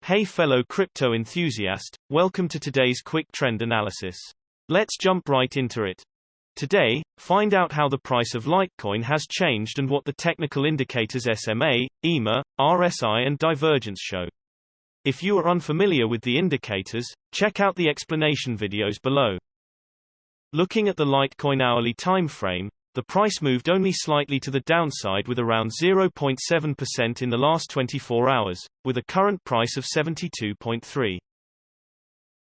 Hey fellow crypto enthusiast, welcome to today's quick trend analysis. Let's jump right into it. Today, find out how the price of Litecoin has changed and what the technical indicators SMA, EMA, RSI and divergence show. If you are unfamiliar with the indicators, check out the explanation videos below. Looking at the Litecoin hourly time frame, the price moved only slightly to the downside with around 0.7% in the last 24 hours, with a current price of 72.3.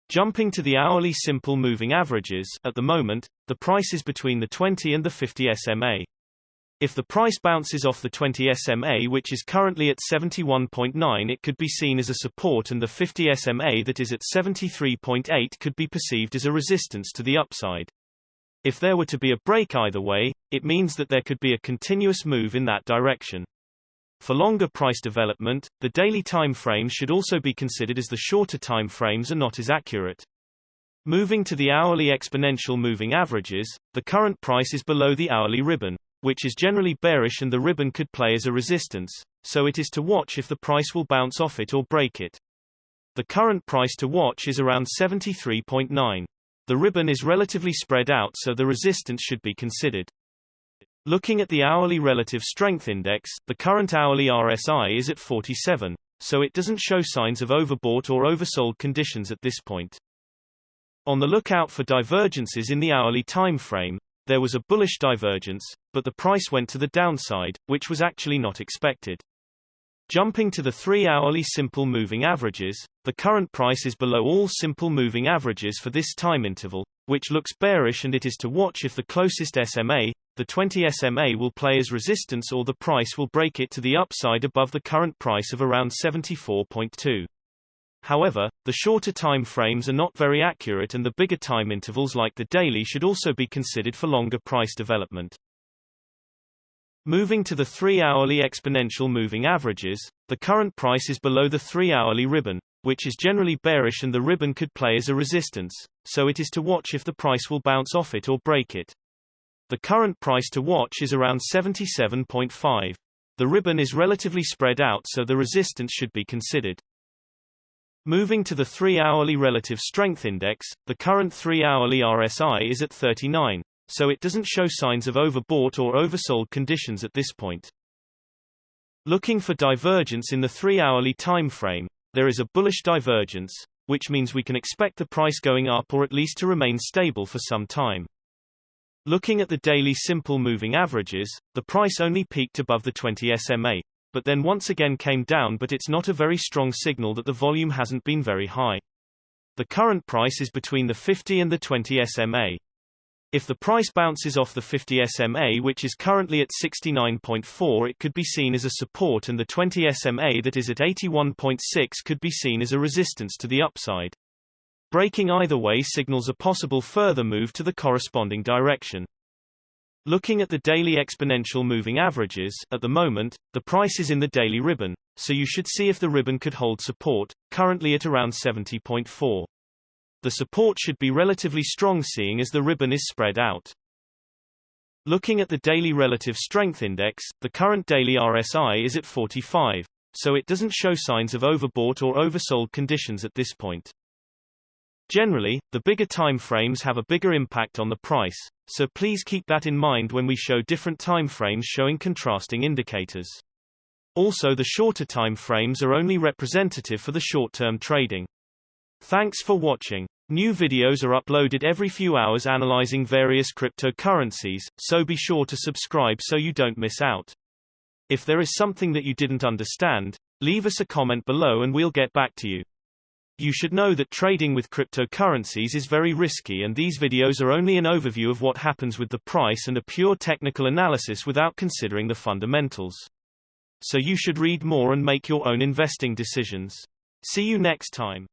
Jumping to the hourly simple moving averages, at the moment, the price is between the 20 and the 50 SMA. If the price bounces off the 20 SMA, which is currently at 71.9, it could be seen as a support, and the 50 SMA that is at 73.8 could be perceived as a resistance to the upside. If there were to be a break either way, it means that there could be a continuous move in that direction. For longer price development, the daily time frame should also be considered, as the shorter time frames are not as accurate. Moving to the hourly exponential moving averages, the current price is below the hourly ribbon, which is generally bearish, and the ribbon could play as a resistance, so it is to watch if the price will bounce off it or break it. The current price to watch is around 73.9. The ribbon is relatively spread out, so the resistance should be considered. Looking at the hourly relative strength index, the current hourly RSI is at 47, so it doesn't show signs of overbought or oversold conditions at this point. On the lookout for divergences in the hourly time frame, there was a bullish divergence, but the price went to the downside, which was actually not expected. Jumping to the 3-hourly simple moving averages, the current price is below all simple moving averages for this time interval, which looks bearish, and it is to watch if the closest SMA, the 20 SMA, will play as resistance or the price will break it to the upside above the current price of around 74.2. However, the shorter time frames are not very accurate, and the bigger time intervals like the daily should also be considered for longer price development. Moving to the 3-hourly exponential moving averages, the current price is below the 3-hourly ribbon, which is generally bearish, and the ribbon could play as a resistance, so it is to watch if the price will bounce off it or break it. The current price to watch is around 77.5. The ribbon is relatively spread out, so the resistance should be considered. Moving to the 3-hourly relative strength index, the current 3-hourly RSI is at 39. So it doesn't show signs of overbought or oversold conditions at this point. Looking for divergence in the 3-hourly time frame, there is a bullish divergence, which means we can expect the price going up or at least to remain stable for some time. Looking at the daily simple moving averages, the price only peaked above the 20 SMA, but then once again came down, but it's not a very strong signal that the volume hasn't been very high. The current price is between the 50 and the 20 SMA. If the price bounces off the 50 SMA, which is currently at 69.4, it could be seen as a support, and the 20 SMA that is at 81.6 could be seen as a resistance to the upside. Breaking either way signals a possible further move to the corresponding direction. Looking at the daily exponential moving averages, at the moment, the price is in the daily ribbon, so you should see if the ribbon could hold support, currently at around 70.4. The support should be relatively strong, seeing as the ribbon is spread out. Looking at the daily relative strength index, the current daily RSI is at 45, so it doesn't show signs of overbought or oversold conditions at this point. Generally, the bigger time frames have a bigger impact on the price, so please keep that in mind when we show different time frames showing contrasting indicators. Also, the shorter time frames are only representative for the short-term trading. Thanks for watching. New videos are uploaded every few hours analyzing various cryptocurrencies, so be sure to subscribe so you don't miss out. If there is something that you didn't understand, leave us a comment below and we'll get back to you. You should know that trading with cryptocurrencies is very risky, and these videos are only an overview of what happens with the price and a pure technical analysis without considering the fundamentals. So you should read more and make your own investing decisions. See you next time.